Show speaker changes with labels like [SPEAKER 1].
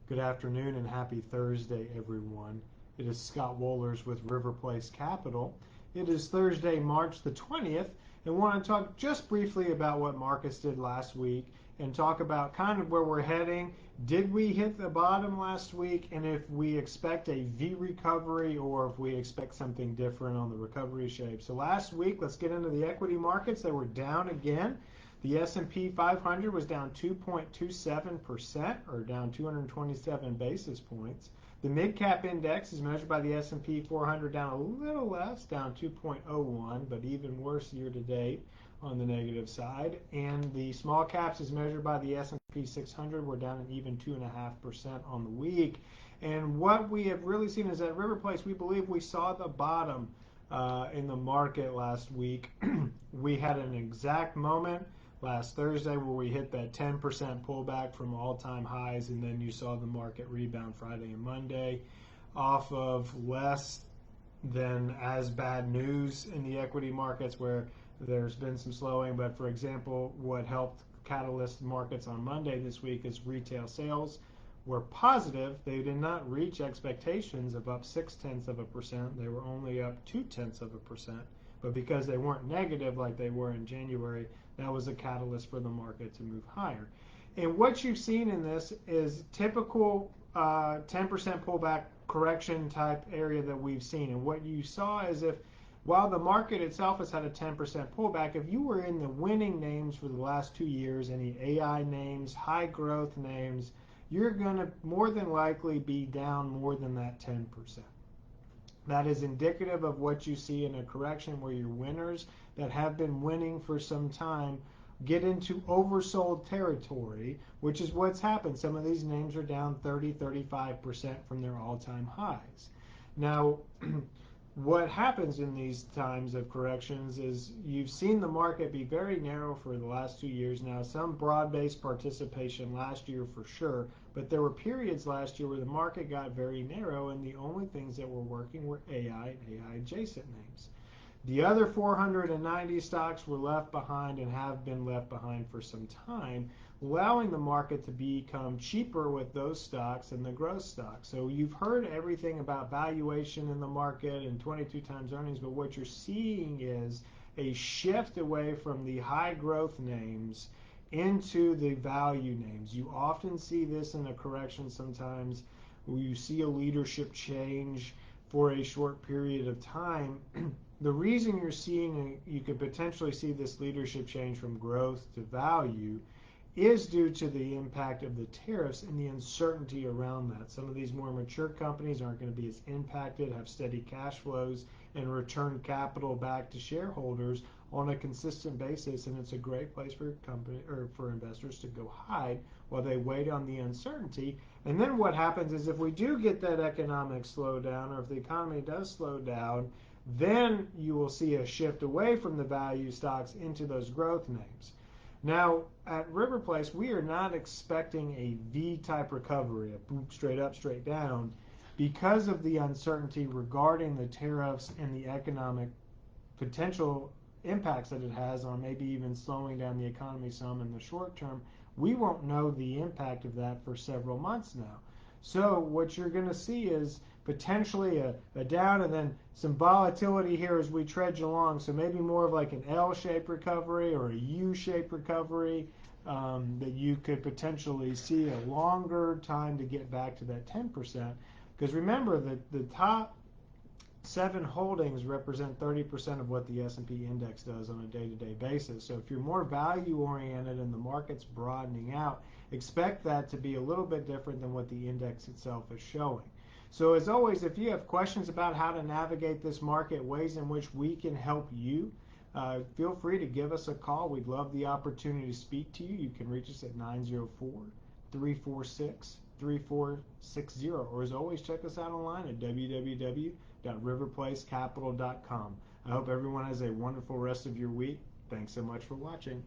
[SPEAKER 1] Good afternoon and happy Thursday, everyone. It is Scott Wohlers with River Place Capital. It is Thursday, March the 20th, and want to talk just briefly about what markets did last week and talk about kind of where we're heading. Did we hit the bottom last week, and if we expect a V recovery or if we expect something different on the recovery shape? So last week, let's get into the equity markets. They were down again. The S&P 500 was down 2.27%, or down 227 basis points. The mid-cap index is measured by the S&P 400 down a little less, down 2.01, but even worse year to date on the negative side. And the small caps is measured by the S&P 600. We're down an even 2.5% on the week. And what we have really seen is at River Place, we believe we saw the bottom in the market last week. We had an exact moment last Thursday where we hit that 10% pullback from all-time highs, and then you saw the market rebound Friday and Monday off of less than as bad news in the equity markets where there's been some slowing. But for example, what helped catalyst markets on Monday this week is retail sales were positive. They did not reach expectations of up 0.6%. They were only up 0.2%. But because they weren't negative like they were in January, that was a catalyst for the market to move higher. And what you've seen in this is typical 10% pullback correction type area that we've seen. And what you saw is if while the market itself has had a 10% pullback, if you were in the winning names for the last 2 years, any AI names, high growth names, you're going to more than likely be down more than that 10%. That is indicative of what you see in a correction where your winners that have been winning for some time get into oversold territory, which is what's happened. Some of these names are down 30-35% from their all-time highs. Now, what happens in these times of corrections is you've seen the market be very narrow for the last 2 years now, some broad-based participation last year for sure, but there were periods last year where the market got very narrow and the only things that were working were AI and AI adjacent names. The other 490 stocks were left behind and have been left behind for some time, allowing the market to become cheaper with those stocks and the growth stocks. So you've heard everything about valuation in the market and 22 times earnings, but what you're seeing is a shift away from the high growth names into the value names. You often see this in a correction sometimes where you see a leadership change for a short period of time. The reason you're seeing, you could potentially see this leadership change from growth to value is due to the impact of the tariffs and the uncertainty around that. Some of these more mature companies aren't going to be as impacted, have steady cash flows, and return capital back to shareholders on a consistent basis. And it's a great place for company or for investors to go hide while they wait on the uncertainty. And then what happens is if we do get that economic slowdown, or if the economy does slow down, then you will see a shift away from the value stocks into those growth names. Now, at River Place, we are not expecting a V-type recovery, a boom straight up, straight down, because of the uncertainty regarding the tariffs and the economic potential impacts that it has on maybe even slowing down the economy some in the short term. We won't know the impact of that for several months now. So what you're going to see is potentially a down and then some volatility here as we trudge along. So maybe more of like an L-shaped recovery or a U-shaped recovery that you could potentially see a longer time to get back to that 10%. Because remember that the top 7 holdings represent 30% of what the S&P index does on a day-to-day basis. So if you're more value-oriented and the market's broadening out, expect that to be a little bit different than what the index itself is showing. So as always, if you have questions about how to navigate this market, ways in which we can help you, feel free to give us a call. We'd love the opportunity to speak to you. You can reach us at 904-346-3460. Or as always, check us out online at www.riverplacecapital.com. I hope everyone has a wonderful rest of your week. Thanks so much for watching.